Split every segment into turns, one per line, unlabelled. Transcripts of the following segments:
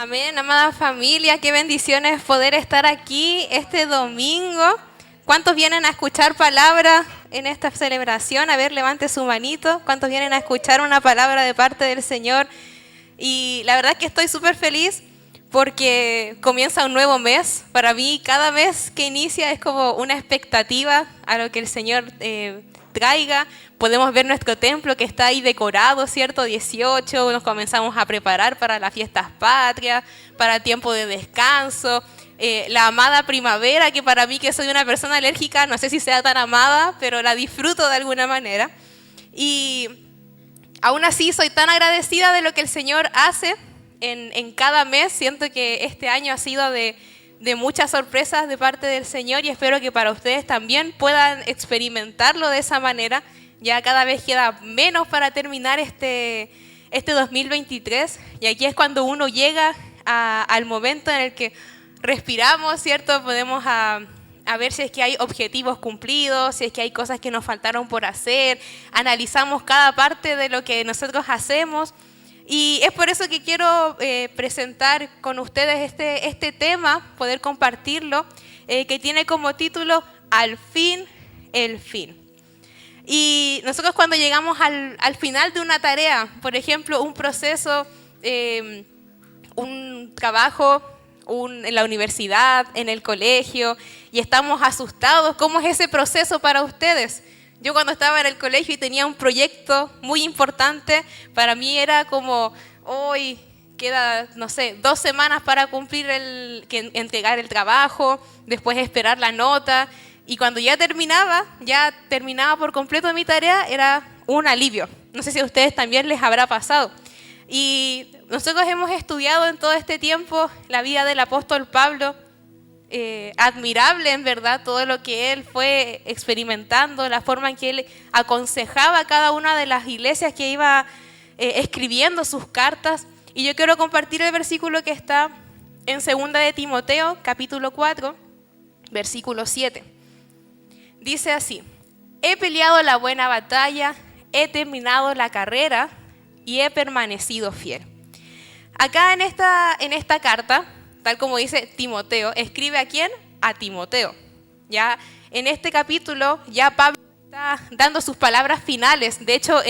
Amén, amada familia, qué bendiciones poder estar aquí este domingo. ¿Cuántos vienen a escuchar palabra en esta celebración? A ver, levante su manito. ¿Cuántos vienen a escuchar una palabra de parte del Señor? Y la verdad es que estoy súper feliz porque comienza un nuevo mes. Para mí, cada mes que inicia es como una expectativa a lo que el Señor traiga. Podemos ver nuestro templo que está ahí decorado, ¿cierto? 18, nos comenzamos a preparar para las fiestas patrias, para tiempo de descanso. La amada primavera, que para mí, que soy una persona alérgica, no sé si sea tan amada, pero la disfruto de alguna manera. Y aún así soy tan agradecida de lo que el Señor hace en cada mes. Siento que este año ha sido de muchas sorpresas de parte del Señor y espero que para ustedes también puedan experimentarlo de esa manera. Ya cada vez queda menos para terminar este 2023 y aquí es cuando uno llega al momento en el que respiramos, ¿cierto? Podemos a ver si es que hay objetivos cumplidos, si es que hay cosas que nos faltaron por hacer, analizamos cada parte de lo que nosotros hacemos. Y es por eso que quiero presentar con ustedes este tema, poder compartirlo, que tiene como título Al fin, el fin. Y nosotros cuando llegamos al final de una tarea, por ejemplo, un proceso, un trabajo en la universidad, en el colegio, y estamos asustados, ¿cómo es ese proceso para ustedes? Yo cuando estaba en el colegio y tenía un proyecto muy importante, para mí era como, hoy queda, no sé, 2 semanas para cumplir entregar el trabajo, después esperar la nota, y cuando ya terminaba por completo mi tarea, era un alivio. No sé si a ustedes también les habrá pasado. Y nosotros hemos estudiado en todo este tiempo la vida del apóstol Pablo. Admirable en verdad todo lo que él fue experimentando, la forma en que él aconsejaba a cada una de las iglesias que iba escribiendo sus cartas. Y yo quiero compartir el versículo que está en 2 de Timoteo, capítulo 4, versículo 7. Dice así: he peleado la buena batalla, he terminado la carrera y he permanecido fiel. Acá en esta carta, tal como dice Timoteo, ¿escribe a quién? A Timoteo. Ya en este capítulo ya Pablo está dando sus palabras finales. De hecho,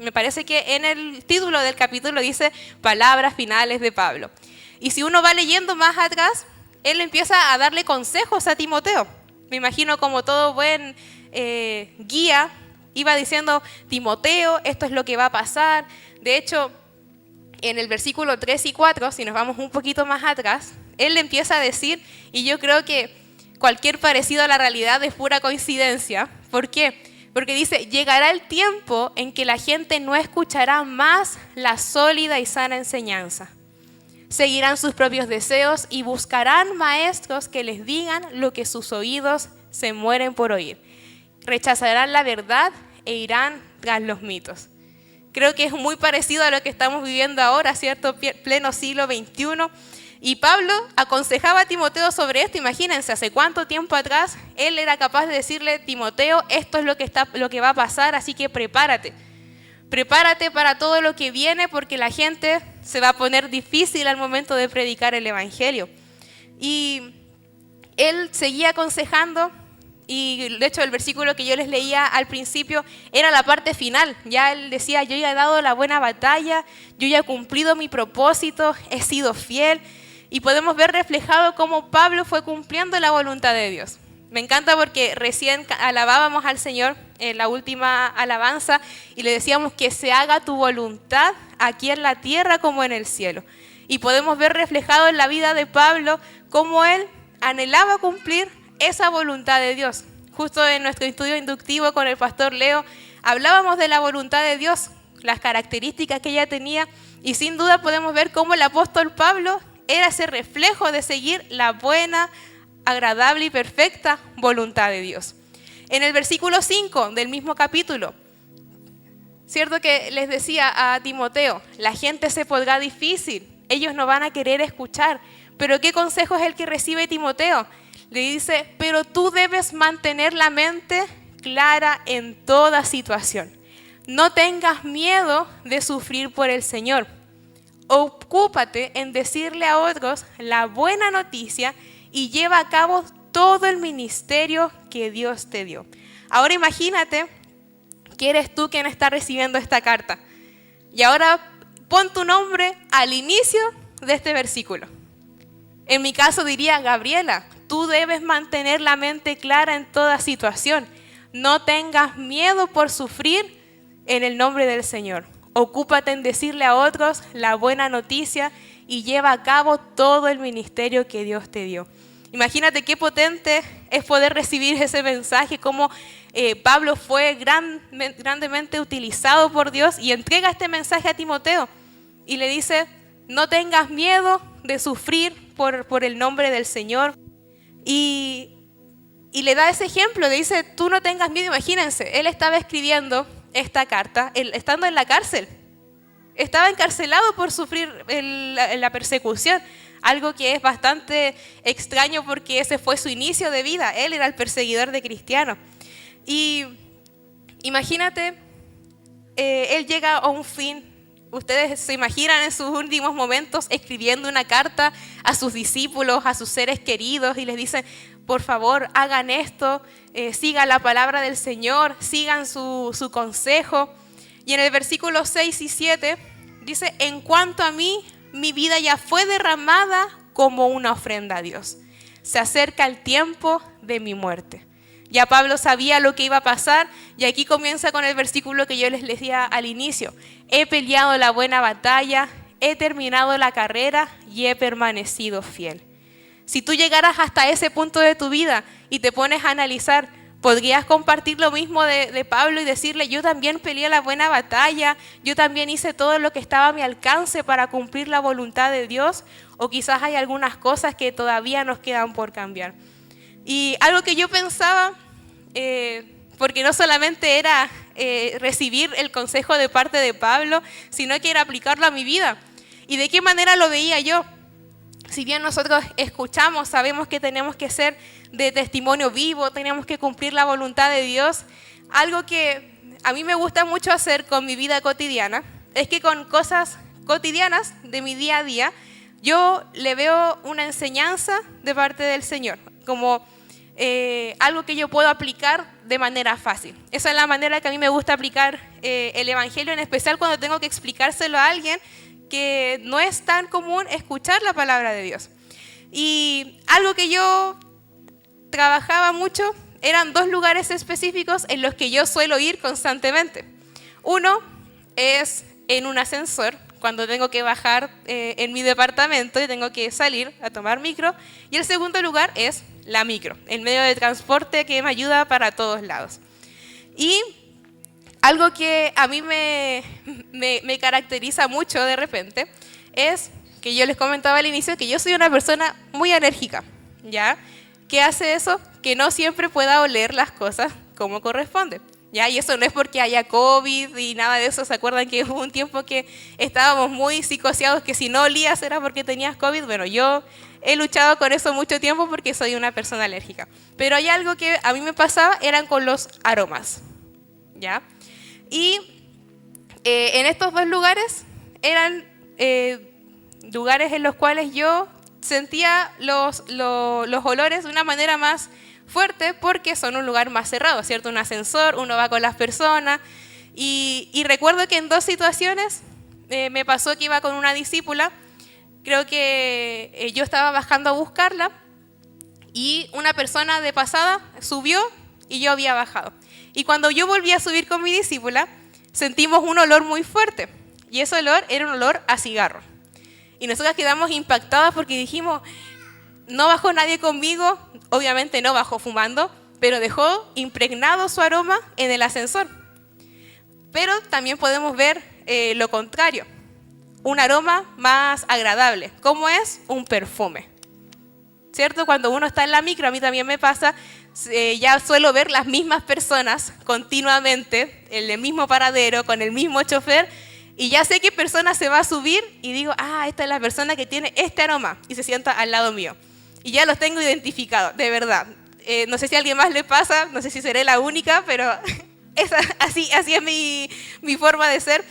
me parece que en el título del capítulo dice palabras finales de Pablo. Y si uno va leyendo más atrás, él empieza a darle consejos a Timoteo. Me imagino como todo buen guía, iba diciendo, Timoteo, esto es lo que va a pasar. De hecho, en el versículo 3 y 4, si nos vamos un poquito más atrás, él le empieza a decir, y yo creo que cualquier parecido a la realidad es pura coincidencia. ¿Por qué? Porque dice, llegará el tiempo en que la gente no escuchará más la sólida y sana enseñanza. Seguirán sus propios deseos y buscarán maestros que les digan lo que sus oídos se mueren por oír. Rechazarán la verdad e irán tras los mitos. Creo que es muy parecido a lo que estamos viviendo ahora, ¿cierto? Pleno siglo XXI. Y Pablo aconsejaba a Timoteo sobre esto. Imagínense, hace cuánto tiempo atrás él era capaz de decirle, Timoteo, esto es lo que va a pasar, así que prepárate. Prepárate para todo lo que viene porque la gente se va a poner difícil al momento de predicar el evangelio. Y él seguía aconsejando. Y de hecho el versículo que yo les leía al principio era la parte final. Ya él decía, yo ya he dado la buena batalla, yo ya he cumplido mi propósito, he sido fiel. Y podemos ver reflejado cómo Pablo fue cumpliendo la voluntad de Dios. Me encanta porque recién alabábamos al Señor en la última alabanza y le decíamos que se haga tu voluntad aquí en la tierra como en el cielo. Y podemos ver reflejado en la vida de Pablo cómo él anhelaba cumplir esa voluntad de Dios. Justo en nuestro estudio inductivo con el pastor Leo hablábamos de la voluntad de Dios, las características que ella tenía y sin duda podemos ver cómo el apóstol Pablo era ese reflejo de seguir la buena, agradable y perfecta voluntad de Dios. En el versículo 5 del mismo capítulo, cierto que les decía a Timoteo, la gente se pondrá difícil, ellos no van a querer escuchar, pero ¿qué consejo es el que recibe Timoteo? Le dice, pero tú debes mantener la mente clara en toda situación. No tengas miedo de sufrir por el Señor. ocúpate en decirle a otros la buena noticia y lleva a cabo todo el ministerio que Dios te dio. Ahora imagínate que eres tú quien está recibiendo esta carta. Y ahora pon tu nombre al inicio de este versículo. En mi caso diría: Gabriela, tú debes mantener la mente clara en toda situación. No tengas miedo por sufrir en el nombre del Señor. Ocúpate en decirle a otros la buena noticia y lleva a cabo todo el ministerio que Dios te dio. Imagínate qué potente es poder recibir ese mensaje, cómo Pablo fue grandemente utilizado por Dios y entrega este mensaje a Timoteo y le dice: no tengas miedo de sufrir por el nombre del Señor. Y le da ese ejemplo, le dice: tú no tengas miedo. Imagínense, él estaba escribiendo esta carta estando en la cárcel. Estaba encarcelado por sufrir la persecución, algo que es bastante extraño porque ese fue su inicio de vida. Él era el perseguidor de cristianos. Y imagínate, él llega a un fin. Ustedes se imaginan en sus últimos momentos escribiendo una carta a sus discípulos, a sus seres queridos, y les dicen: por favor, hagan esto, sigan la palabra del Señor, sigan su consejo. Y en el versículo 6 y 7 dice: en cuanto a mí, mi vida ya fue derramada como una ofrenda a Dios. Se acerca el tiempo de mi muerte. Ya Pablo sabía lo que iba a pasar, y aquí comienza con el versículo que yo les decía al inicio: he peleado la buena batalla, he terminado la carrera y he permanecido fiel. Si tú llegaras hasta ese punto de tu vida y te pones a analizar, podrías compartir lo mismo de Pablo y decirle: yo también peleé la buena batalla, yo también hice todo lo que estaba a mi alcance para cumplir la voluntad de Dios, o quizás hay algunas cosas que todavía nos quedan por cambiar. Y algo que yo pensaba, porque no solamente era recibir el consejo de parte de Pablo, sino que era aplicarlo a mi vida. ¿Y de qué manera lo veía yo? Si bien nosotros escuchamos, sabemos que tenemos que ser de testimonio vivo, tenemos que cumplir la voluntad de Dios, algo que a mí me gusta mucho hacer con mi vida cotidiana es que con cosas cotidianas de mi día a día, yo le veo una enseñanza de parte del Señor, como algo que yo puedo aplicar de manera fácil. Esa es la manera que a mí me gusta aplicar el Evangelio, en especial cuando tengo que explicárselo a alguien que no es tan común escuchar la palabra de Dios. Y algo que yo trabajaba mucho eran dos lugares específicos en los que yo suelo ir constantemente. Uno es en un ascensor, cuando tengo que bajar en mi departamento y tengo que salir a tomar micro. Y el segundo lugar es la micro, el medio de transporte que me ayuda para todos lados. Y algo que a mí me caracteriza mucho de repente es que yo les comentaba al inicio que yo soy una persona muy alérgica, ¿ya? ¿Qué hace eso? Que no siempre pueda oler las cosas como corresponde, ¿ya? Y eso no es porque haya COVID y nada de eso. ¿Se acuerdan que hubo un tiempo que estábamos muy psicoseados que si no olías era porque tenías COVID? Bueno, yo he luchado con eso mucho tiempo porque soy una persona alérgica. Pero hay algo que a mí me pasaba, eran con los aromas, ¿ya? Y en estos dos lugares eran lugares en los cuales yo sentía los olores de una manera más fuerte porque son un lugar más cerrado, ¿cierto? Un ascensor, uno va con las personas. Y recuerdo que en dos situaciones me pasó que iba con una discípula. Creo que yo estaba bajando a buscarla y una persona de pasada subió y yo había bajado. Y cuando yo volví a subir con mi discípula, sentimos un olor muy fuerte. Y ese olor era un olor a cigarro. Y nosotras quedamos impactadas porque dijimos: no bajó nadie conmigo, obviamente no bajó fumando, pero dejó impregnado su aroma en el ascensor. Pero también podemos ver lo contrario, un aroma más agradable, como es un perfume, ¿cierto? Cuando uno está en la micro, a mí también me pasa, ya suelo ver las mismas personas continuamente, en el mismo paradero, con el mismo chofer, y ya sé qué persona se va a subir y digo: esta es la persona que tiene este aroma, y se sienta al lado mío. Y ya los tengo identificados, de verdad. No sé si a alguien más le pasa, no sé si seré la única, pero así es mi forma de ser.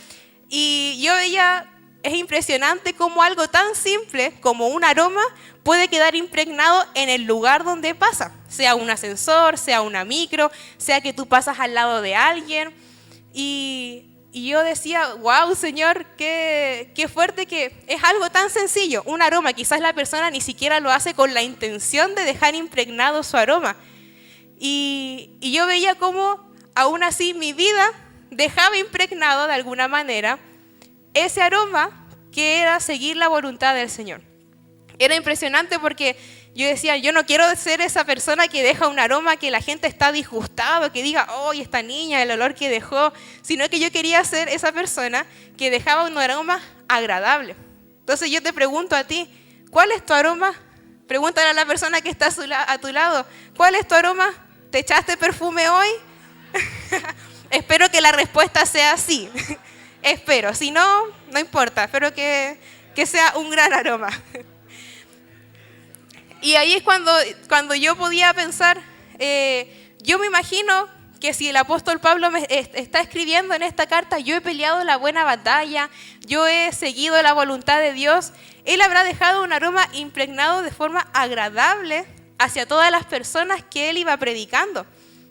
Y yo veía Es impresionante cómo algo tan simple como un aroma puede quedar impregnado en el lugar donde pasa, sea un ascensor, sea una micro, sea que tú pasas al lado de alguien. Y yo decía, wow, Señor, qué fuerte que es algo tan sencillo, un aroma. Quizás la persona ni siquiera lo hace con la intención de dejar impregnado su aroma. Y yo veía cómo aún así mi vida dejaba impregnado de alguna manera ese aroma que era seguir la voluntad del Señor. Era impresionante porque yo decía, yo no quiero ser esa persona que deja un aroma que la gente está disgustada, que diga, oh, esta niña, el olor que dejó, sino que yo quería ser esa persona que dejaba un aroma agradable. Entonces yo te pregunto a ti, ¿cuál es tu aroma? Pregúntale a la persona que está a tu lado, ¿cuál es tu aroma? ¿Te echaste perfume hoy? Espero que la respuesta sea sí. Espero, si no, no importa, espero que sea un gran aroma. Y ahí es cuando yo podía pensar, yo me imagino que si el apóstol Pablo me está escribiendo en esta carta, yo he peleado la buena batalla, yo he seguido la voluntad de Dios, él habrá dejado un aroma impregnado de forma agradable hacia todas las personas que él iba predicando.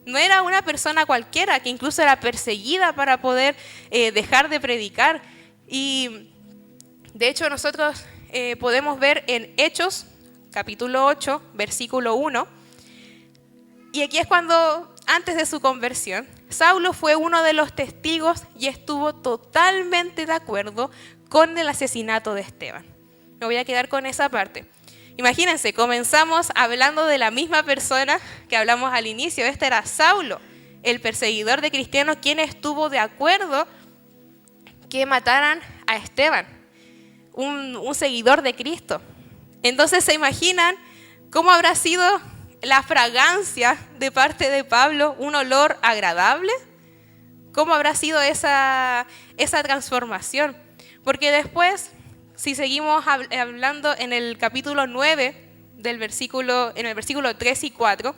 No era una persona cualquiera, que incluso era perseguida para poder dejar de predicar. Y de hecho nosotros podemos ver en Hechos, capítulo 8, versículo 1, y aquí es cuando, antes de su conversión, Saulo fue uno de los testigos y estuvo totalmente de acuerdo con el asesinato de Esteban. Me voy a quedar con esa parte. Imagínense, comenzamos hablando de la misma persona que hablamos al inicio. Este era Saulo, el perseguidor de cristianos, quien estuvo de acuerdo que mataran a Esteban, un seguidor de Cristo. Entonces, ¿se imaginan cómo habrá sido la fragancia de parte de Pablo? ¿Un olor agradable? ¿Cómo habrá sido esa transformación? Porque después, si seguimos hablando en el capítulo 9, en el versículo 3 y 4,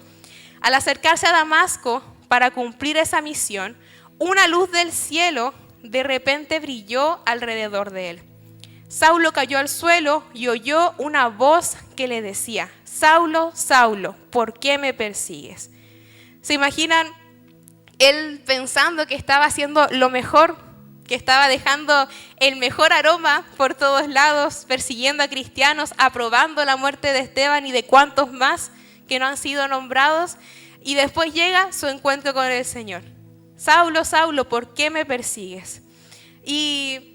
al acercarse a Damasco para cumplir esa misión, una luz del cielo de repente brilló alrededor de él. Saulo cayó al suelo y oyó una voz que le decía, Saulo, Saulo, ¿por qué me persigues? ¿Se imaginan él pensando que estaba haciendo lo mejor, que estaba dejando el mejor aroma por todos lados, persiguiendo a cristianos, aprobando la muerte de Esteban y de cuantos más que no han sido nombrados? Y después llega su encuentro con el Señor. Saulo, Saulo, ¿por qué me persigues? Y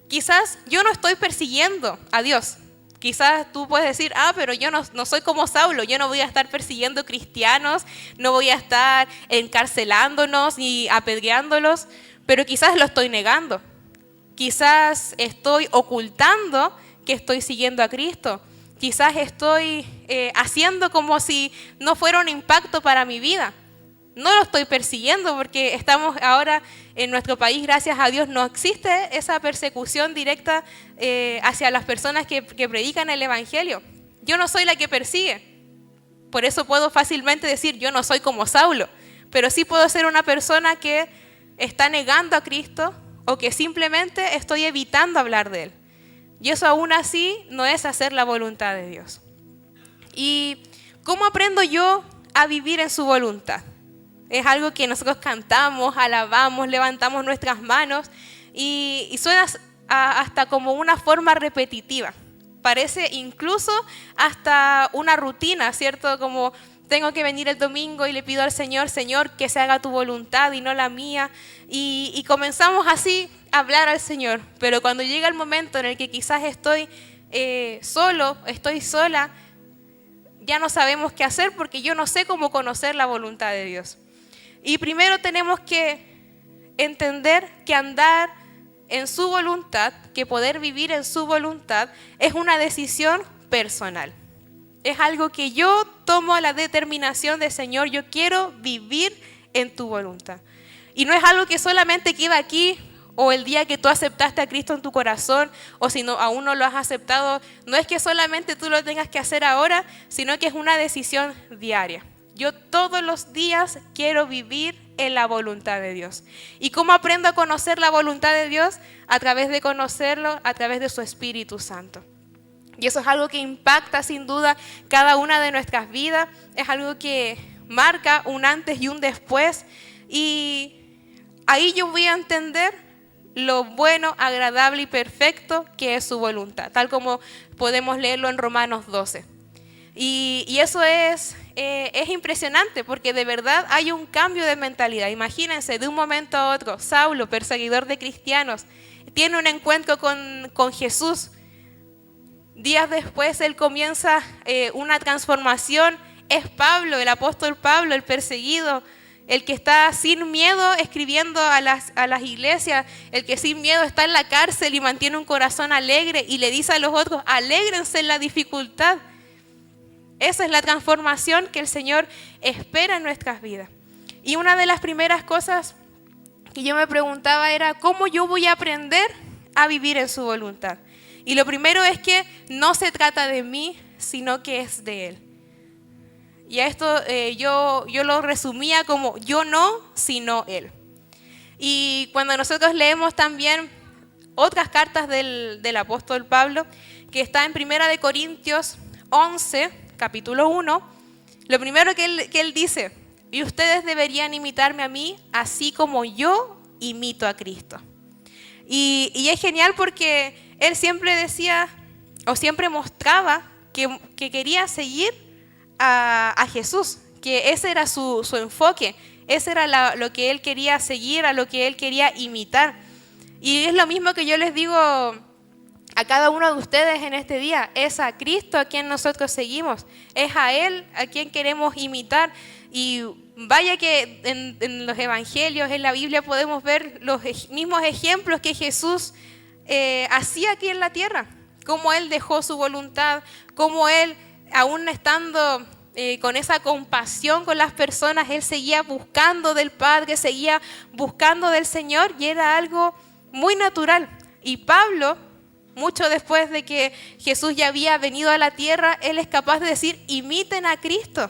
quizás yo no estoy persiguiendo a Dios. Quizás tú puedes decir, pero yo no soy como Saulo, yo no voy a estar persiguiendo cristianos, no voy a estar encarcelándonos ni apedreándolos, pero quizás lo estoy negando. Quizás estoy ocultando que estoy siguiendo a Cristo. Quizás estoy haciendo como si no fuera un impacto para mi vida. No lo estoy persiguiendo porque estamos ahora en nuestro país, gracias a Dios, no existe esa persecución directa hacia las personas que predican el Evangelio. Yo no soy la que persigue. Por eso puedo fácilmente decir, yo no soy como Saulo, pero sí puedo ser una persona que está negando a Cristo o que simplemente estoy evitando hablar de Él. Y eso aún así no es hacer la voluntad de Dios. ¿Y cómo aprendo yo a vivir en su voluntad? Es algo que nosotros cantamos, alabamos, levantamos nuestras manos y suena hasta como una forma repetitiva. Parece incluso hasta una rutina, ¿cierto? Como tengo que venir el domingo y le pido al Señor, Señor, que se haga tu voluntad y no la mía. Y comenzamos así a hablar al Señor. Pero cuando llega el momento en el que quizás estoy solo, estoy sola, ya no sabemos qué hacer porque yo no sé cómo conocer la voluntad de Dios. Y primero tenemos que entender que andar en su voluntad, que poder vivir en su voluntad, es una decisión personal. Es algo que yo tomo la determinación de, Señor, yo quiero vivir en tu voluntad. Y no es algo que solamente queda aquí, o el día que tú aceptaste a Cristo en tu corazón, o si no, aún no lo has aceptado, no es que solamente tú lo tengas que hacer ahora, sino que es una decisión diaria. Yo todos los días quiero vivir en la voluntad de Dios. ¿Y cómo aprendo a conocer la voluntad de Dios? A través de conocerlo, a través de su Espíritu Santo. Y eso es algo que impacta sin duda cada una de nuestras vidas. Es algo que marca un antes y un después. Y ahí yo voy a entender lo bueno, agradable y perfecto que es su voluntad, tal como podemos leerlo en Romanos 12. Y eso es impresionante porque de verdad hay un cambio de mentalidad. Imagínense, de un momento a otro, Saulo, perseguidor de cristianos, tiene un encuentro con Jesús. Días después él comienza una transformación. Es Pablo, el apóstol Pablo, el perseguido, el que está sin miedo escribiendo a las iglesias, el que sin miedo está en la cárcel y mantiene un corazón alegre y le dice a los otros, alégrense en la dificultad. Esa es la transformación que el Señor espera en nuestras vidas. Y una de las primeras cosas que yo me preguntaba era, ¿cómo yo voy a aprender a vivir en su voluntad? Y lo primero es que no se trata de mí, sino que es de Él. Y a esto yo lo resumía como yo no, sino Él. Y cuando nosotros leemos también otras cartas del apóstol Pablo, que está en 1 Corintios 11, capítulo 1, lo primero que él dice, y ustedes deberían imitarme a mí, así como yo imito a Cristo. Y es genial porque él siempre decía, o siempre mostraba que quería seguir a Jesús, que ese era su enfoque, ese era lo que él quería seguir, a lo que él quería imitar. Y es lo mismo que yo les digo a cada uno de ustedes en este día, es a Cristo a quien nosotros seguimos, es a Él a quien queremos imitar. Y vaya que en los evangelios, en la Biblia podemos ver los mismos ejemplos que Jesús hacía aquí en la tierra, cómo Él dejó su voluntad, cómo Él, aún estando con esa compasión con las personas, Él seguía buscando del Padre, seguía buscando del Señor y era algo muy natural. Y Pablo, mucho después de que Jesús ya había venido a la tierra, él es capaz de decir, imiten a Cristo,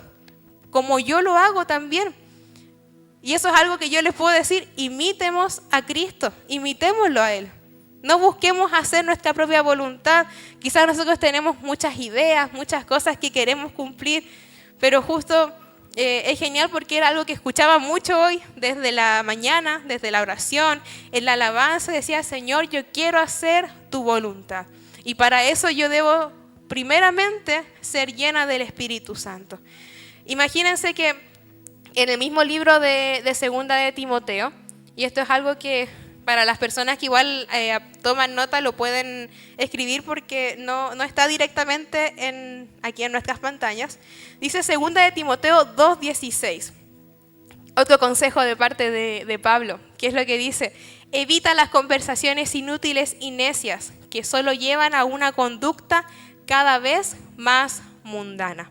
como yo lo hago también. Y eso es algo que yo les puedo decir, imitemos a Cristo, imitémoslo a Él. No busquemos hacer nuestra propia voluntad. Quizás nosotros tenemos muchas ideas, muchas cosas que queremos cumplir, pero justo es genial porque era algo que escuchaba mucho hoy, desde la mañana, desde la oración, en la alabanza, decía, Señor, yo quiero hacer tu voluntad. Y para eso yo debo, primeramente, ser llena del Espíritu Santo. Imagínense que en el mismo libro de Segunda de Timoteo, y esto es algo que para las personas que igual toman nota lo pueden escribir porque no está directamente aquí en nuestras pantallas. Dice 2 de Timoteo 2:16. Otro consejo de parte de Pablo, que es lo que dice: evita las conversaciones inútiles y necias que solo llevan a una conducta cada vez más mundana.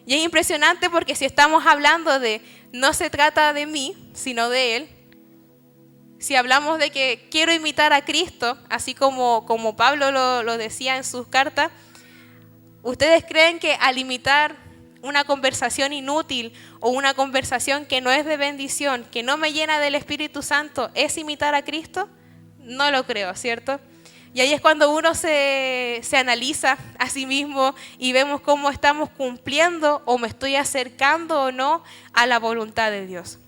Y es impresionante porque si estamos hablando de no se trata de mí, sino de Él, si hablamos de que quiero imitar a Cristo, así como Pablo lo decía en sus cartas, ¿ustedes creen que al imitar una conversación inútil o una conversación que no es de bendición, que no me llena del Espíritu Santo, es imitar a Cristo? No lo creo, ¿cierto? Y ahí es cuando uno se analiza a sí mismo y vemos cómo estamos cumpliendo o me estoy acercando o no a la voluntad de Dios.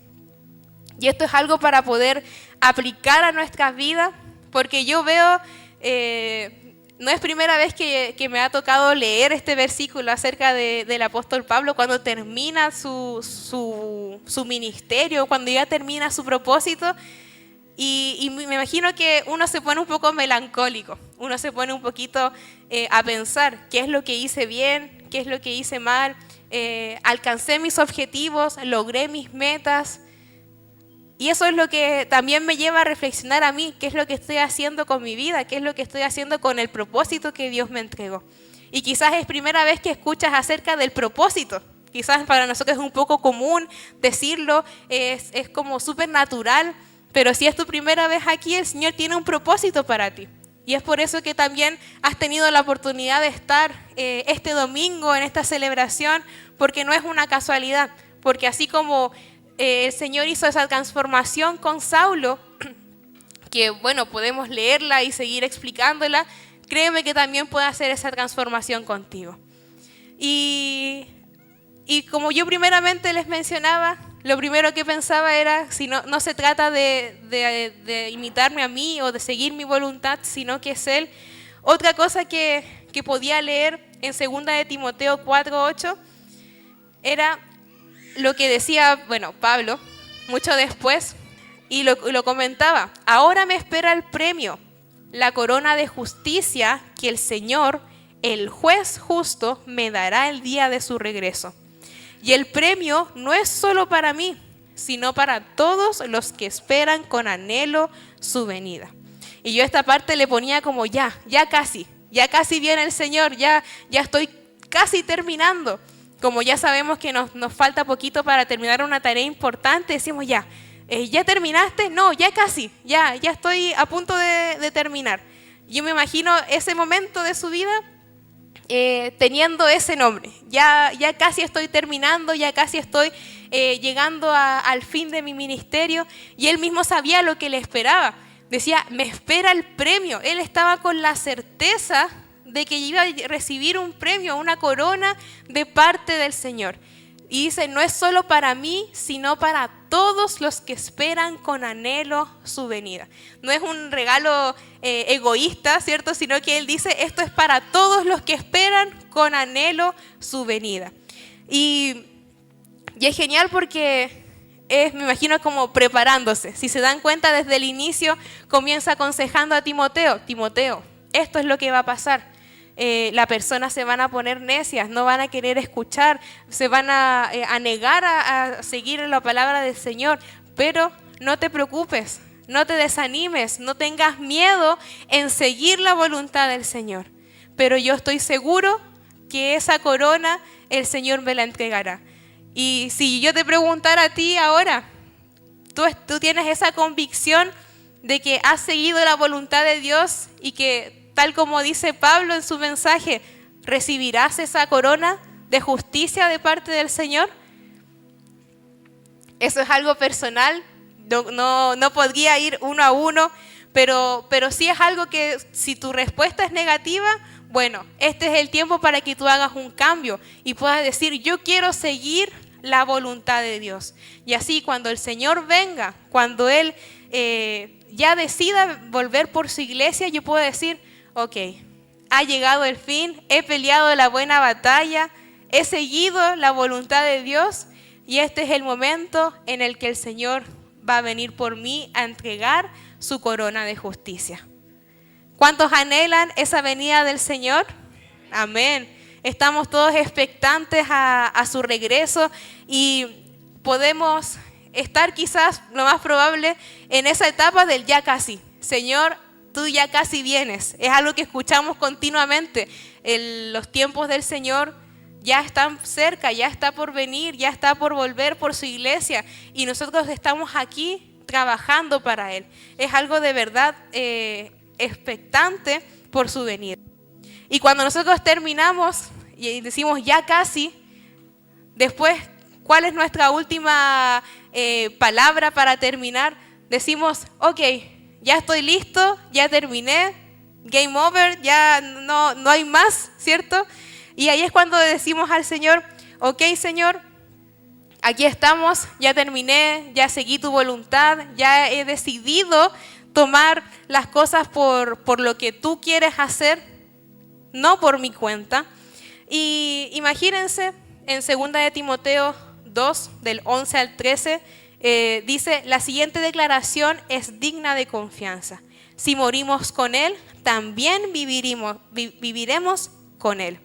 Y esto es algo para poder aplicar a nuestras vidas, porque yo veo, no es primera vez que me ha tocado leer este versículo acerca del apóstol Pablo cuando termina su ministerio, cuando ya termina su propósito, y me imagino que uno se pone un poco melancólico, uno se pone un poquito a pensar qué es lo que hice bien, qué es lo que hice mal, alcancé mis objetivos, logré mis metas. Y eso es lo que también me lleva a reflexionar a mí, qué es lo que estoy haciendo con mi vida, qué es lo que estoy haciendo con el propósito que Dios me entregó. Y quizás es primera vez que escuchas acerca del propósito. Quizás para nosotros es un poco común decirlo, es como súper natural, pero si es tu primera vez aquí, el Señor tiene un propósito para ti. Y es por eso que también has tenido la oportunidad de estar este domingo en esta celebración, porque no es una casualidad. porque así como el Señor hizo esa transformación con Saulo, que bueno, podemos leerla y seguir explicándola, créeme que también puede hacer esa transformación contigo. Y como yo primeramente les mencionaba, lo primero que pensaba era, si no se trata de imitarme a mí o de seguir mi voluntad, sino que es Él. Otra cosa que podía leer en 2 de Timoteo 4:8 era lo que decía, bueno, Pablo, mucho después, y lo comentaba. Ahora me espera el premio, la corona de justicia que el Señor, el juez justo, me dará el día de su regreso. Y el premio no es solo para mí, sino para todos los que esperan con anhelo su venida. Y yo esta parte le ponía como ya casi viene el Señor, ya estoy casi terminando. Como ya sabemos que nos falta poquito para terminar una tarea importante, decimos ¿ya terminaste? No, ya casi, ya estoy a punto de terminar. Yo me imagino ese momento de su vida teniendo ese nombre, ya casi estoy terminando, ya casi estoy llegando al fin de mi ministerio, y él mismo sabía lo que le esperaba. Decía, me espera el premio. Él estaba con la certeza de que iba a recibir un premio, una corona de parte del Señor. Y dice, no es solo para mí, sino para todos los que esperan con anhelo su venida. No es un regalo egoísta, ¿cierto? Sino que él dice, esto es para todos los que esperan con anhelo su venida. Y es genial porque me imagino como preparándose. Si se dan cuenta, desde el inicio comienza aconsejando a Timoteo. Timoteo, esto es lo que va a pasar. Las personas se van a poner necias, no van a querer escuchar, se van a negar a seguir la palabra del Señor, pero no te preocupes, no te desanimes, no tengas miedo en seguir la voluntad del Señor, pero yo estoy seguro que esa corona el Señor me la entregará. Y si yo te preguntara a ti ahora, tú tienes esa convicción de que has seguido la voluntad de Dios y que, tal como dice Pablo en su mensaje, ¿recibirás esa corona de justicia de parte del Señor? Eso es algo personal, no podría ir uno a uno, pero sí es algo que si tu respuesta es negativa, bueno, este es el tiempo para que tú hagas un cambio y puedas decir, yo quiero seguir la voluntad de Dios. Y así cuando el Señor venga, cuando Él ya decida volver por su iglesia, yo puedo decir, ok, ha llegado el fin, he peleado la buena batalla, he seguido la voluntad de Dios y este es el momento en el que el Señor va a venir por mí a entregar su corona de justicia. ¿Cuántos anhelan esa venida del Señor? Amén. Estamos todos expectantes a su regreso y podemos estar quizás, lo más probable, en esa etapa del ya casi. Señor, tú ya casi vienes. Es algo que escuchamos continuamente. Los tiempos del Señor ya están cerca, ya está por venir, ya está por volver por su iglesia y nosotros estamos aquí trabajando para Él. Es algo de verdad expectante por su venida. Y cuando nosotros terminamos y decimos ya casi, después, ¿cuál es nuestra última palabra para terminar? Decimos, ok, ya estoy listo, ya terminé, game over, ya no hay más, ¿cierto? Y ahí es cuando decimos al Señor, ok, Señor, aquí estamos, ya terminé, ya seguí tu voluntad, ya he decidido tomar las cosas por lo que tú quieres hacer, no por mi cuenta. Y imagínense, en 2 de Timoteo 2, del 11 al 13, dice, la siguiente declaración es digna de confianza. Si morimos con Él, también viviremos con Él.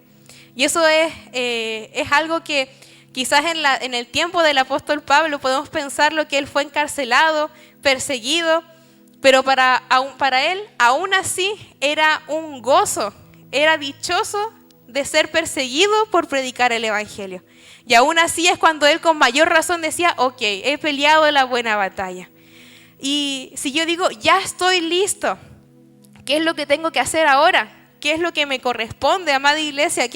Y eso es algo que quizás en el tiempo del apóstol Pablo podemos pensar lo que él fue encarcelado, perseguido, pero para él aún así era un gozo, era dichoso de ser perseguido por predicar el evangelio. Y aún así es cuando él con mayor razón decía, ok, he peleado la buena batalla. Y si yo digo, ya estoy listo, ¿qué es lo que tengo que hacer ahora? ¿Qué es lo que me corresponde, amada iglesia?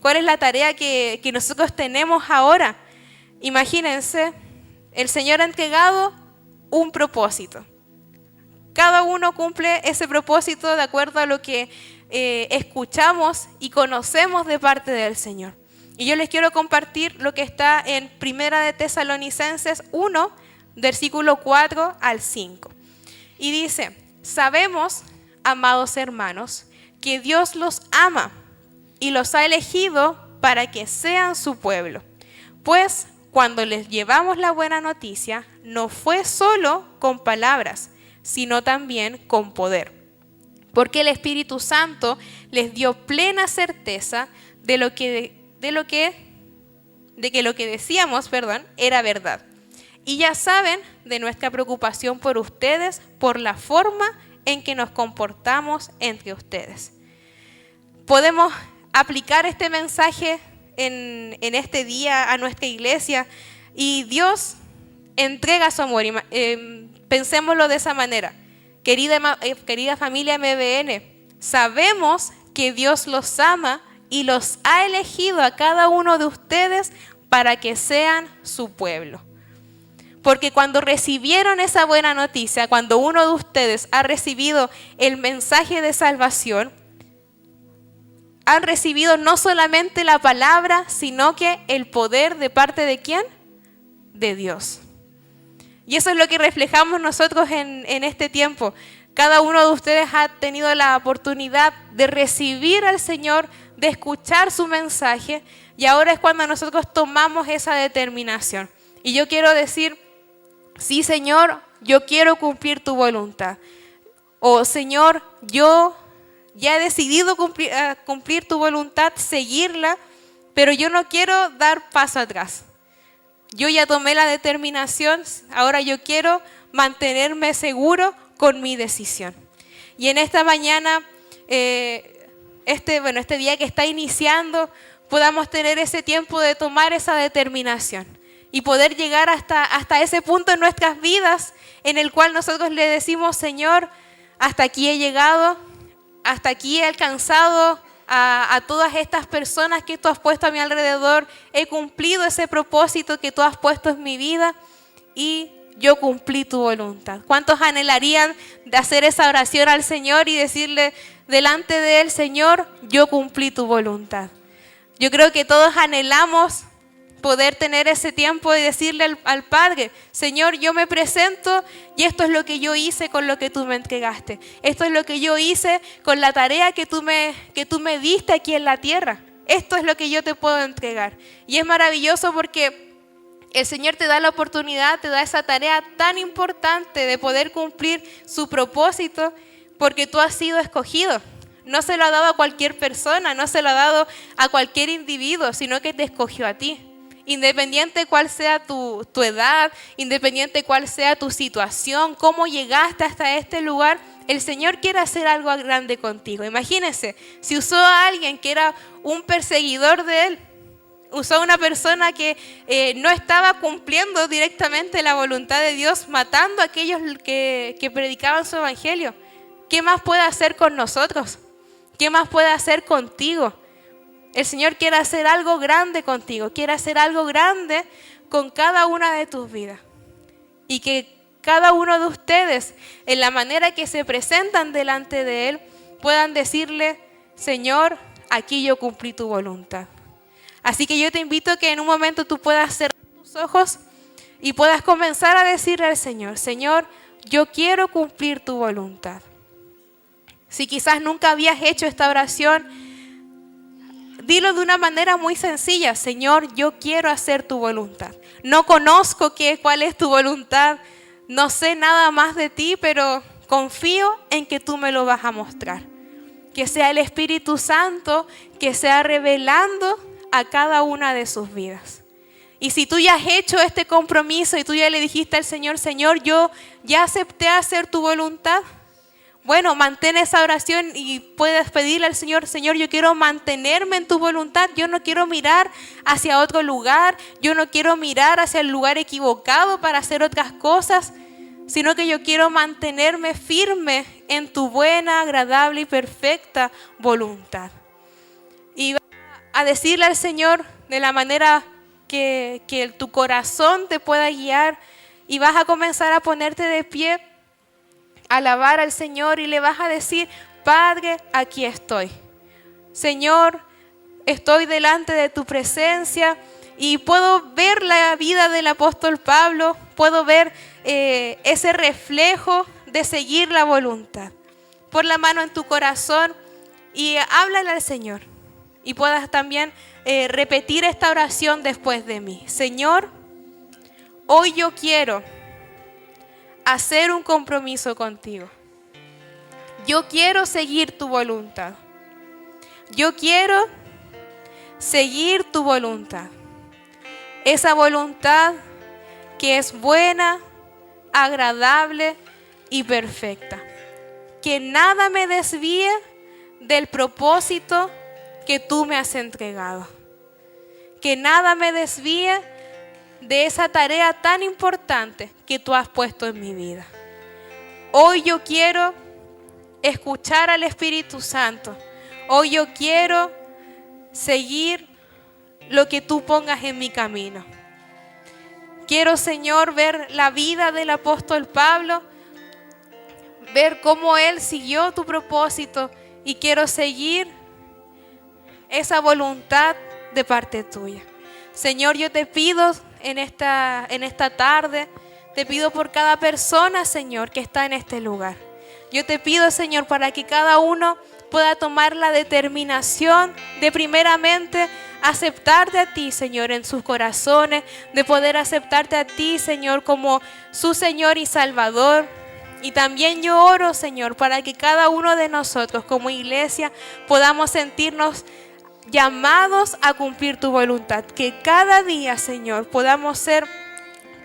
¿Cuál es la tarea que nosotros tenemos ahora? Imagínense, el Señor ha entregado un propósito. Cada uno cumple ese propósito de acuerdo a lo que escuchamos y conocemos de parte del Señor. Y yo les quiero compartir lo que está en Primera de Tesalonicenses 1, versículo 4 al 5. Y dice: sabemos, amados hermanos, que Dios los ama y los ha elegido para que sean su pueblo. Pues cuando les llevamos la buena noticia, no fue solo con palabras, sino también con poder. Porque el Espíritu Santo les dio plena certeza de que lo que decíamos, era verdad. Y ya saben de nuestra preocupación por ustedes, por la forma en que nos comportamos entre ustedes. Podemos aplicar este mensaje en este día a nuestra iglesia y Dios entrega su amor. Pensémoslo de esa manera. Querida familia MBN, sabemos que Dios los ama y los ha elegido a cada uno de ustedes para que sean su pueblo. Porque cuando recibieron esa buena noticia, cuando uno de ustedes ha recibido el mensaje de salvación, han recibido no solamente la palabra, sino que el poder de parte de ¿quién? De Dios. Y eso es lo que reflejamos nosotros en este tiempo. Cada uno de ustedes ha tenido la oportunidad de recibir al Señor, de escuchar su mensaje, y ahora es cuando nosotros tomamos esa determinación. Y yo quiero decir: sí, Señor, yo quiero cumplir tu voluntad. O Señor, yo ya he decidido cumplir tu voluntad, seguirla, pero yo no quiero dar paso atrás. Yo ya tomé la determinación, ahora yo quiero mantenerme seguro con mi decisión. Y en esta mañana, este día que está iniciando, podamos tener ese tiempo de tomar esa determinación y poder llegar hasta ese punto en nuestras vidas en el cual nosotros le decimos: Señor, hasta aquí he llegado, hasta aquí he alcanzado a todas estas personas que tú has puesto a mi alrededor, he cumplido ese propósito que tú has puesto en mi vida y yo cumplí tu voluntad. ¿Cuántos anhelarían de hacer esa oración al Señor y decirle delante de Él: Señor, yo cumplí tu voluntad? Yo creo que todos anhelamos poder tener ese tiempo y decirle al Padre: Señor, yo me presento y esto es lo que yo hice con lo que tú me entregaste. Esto es lo que yo hice con la tarea que tú me diste aquí en la tierra. Esto es lo que yo te puedo entregar. Y es maravilloso porque el Señor te da la oportunidad, te da esa tarea tan importante de poder cumplir su propósito, porque tú has sido escogido. No se lo ha dado a cualquier persona, no se lo ha dado a cualquier individuo, sino que te escogió a ti. Independiente cuál sea tu edad, independiente cuál sea tu situación, cómo llegaste hasta este lugar, el Señor quiere hacer algo grande contigo. Imagínense, si usó a alguien que era un perseguidor de Él, usó a una persona que no estaba cumpliendo directamente la voluntad de Dios, matando a aquellos que predicaban su evangelio, ¿qué más puede hacer con nosotros? ¿Qué más puede hacer contigo? El Señor quiere hacer algo grande contigo, quiere hacer algo grande con cada una de tus vidas. Y que cada uno de ustedes, en la manera que se presentan delante de Él, puedan decirle: Señor, aquí yo cumplí tu voluntad. Así que yo te invito a que en un momento tú puedas cerrar tus ojos y puedas comenzar a decirle al Señor: Señor, yo quiero cumplir tu voluntad. Si quizás nunca habías hecho esta oración, dilo de una manera muy sencilla: Señor, yo quiero hacer tu voluntad. No conozco cuál es tu voluntad, no sé nada más de ti, pero confío en que tú me lo vas a mostrar. Que sea el Espíritu Santo que sea revelando a cada una de sus vidas. Y si tú ya has hecho este compromiso y tú ya le dijiste al Señor: Señor, yo ya acepté hacer tu voluntad, bueno, mantén esa oración y puedes pedirle al Señor: Señor, yo quiero mantenerme en tu voluntad, yo no quiero mirar hacia otro lugar, yo no quiero mirar hacia el lugar equivocado para hacer otras cosas, sino que yo quiero mantenerme firme en tu buena, agradable y perfecta voluntad. Y va a decirle al Señor de la manera que tu corazón te pueda guiar y vas a comenzar a ponerte de pie, a alabar al Señor y le vas a decir: Padre, aquí estoy. Señor, estoy delante de tu presencia y puedo ver la vida del apóstol Pablo, puedo ver ese reflejo de seguir la voluntad. Pon la mano en tu corazón y háblale al Señor. Y puedas también repetir esta oración después de mí. Señor, hoy yo quiero hacer un compromiso contigo. Yo quiero seguir tu voluntad. Yo quiero seguir tu voluntad. Esa voluntad que es buena, agradable y perfecta. Que nada me desvíe del propósito que tú me has entregado. Que nada me desvíe de esa tarea tan importante que tú has puesto en mi vida. Hoy yo quiero escuchar al Espíritu Santo. Hoy yo quiero seguir lo que tú pongas en mi camino. Quiero, Señor, ver la vida del apóstol Pablo, ver cómo él siguió tu propósito y quiero seguir esa voluntad de parte tuya. Señor, yo te pido en esta tarde, te pido por cada persona, Señor, que está en este lugar. Yo te pido, Señor, para que cada uno pueda tomar la determinación de primeramente aceptarte a ti, Señor, en sus corazones, de poder aceptarte a ti, Señor, como su Señor y Salvador. Y también yo oro, Señor, para que cada uno de nosotros como iglesia podamos sentirnos llamados a cumplir tu voluntad. Que cada día, Señor, podamos ser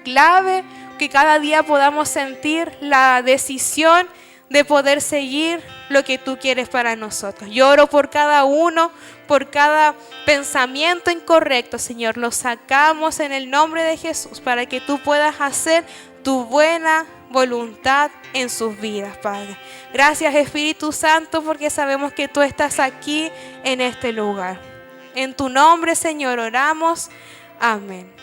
clave, que cada día podamos sentir la decisión de poder seguir lo que tú quieres para nosotros. Yo oro por cada uno, por cada pensamiento incorrecto, Señor. Lo sacamos en el nombre de Jesús para que tú puedas hacer tu buena voluntad en sus vidas, Padre. Gracias, Espíritu Santo, porque sabemos que tú estás aquí en este lugar. En tu nombre, Señor, oramos. Amén.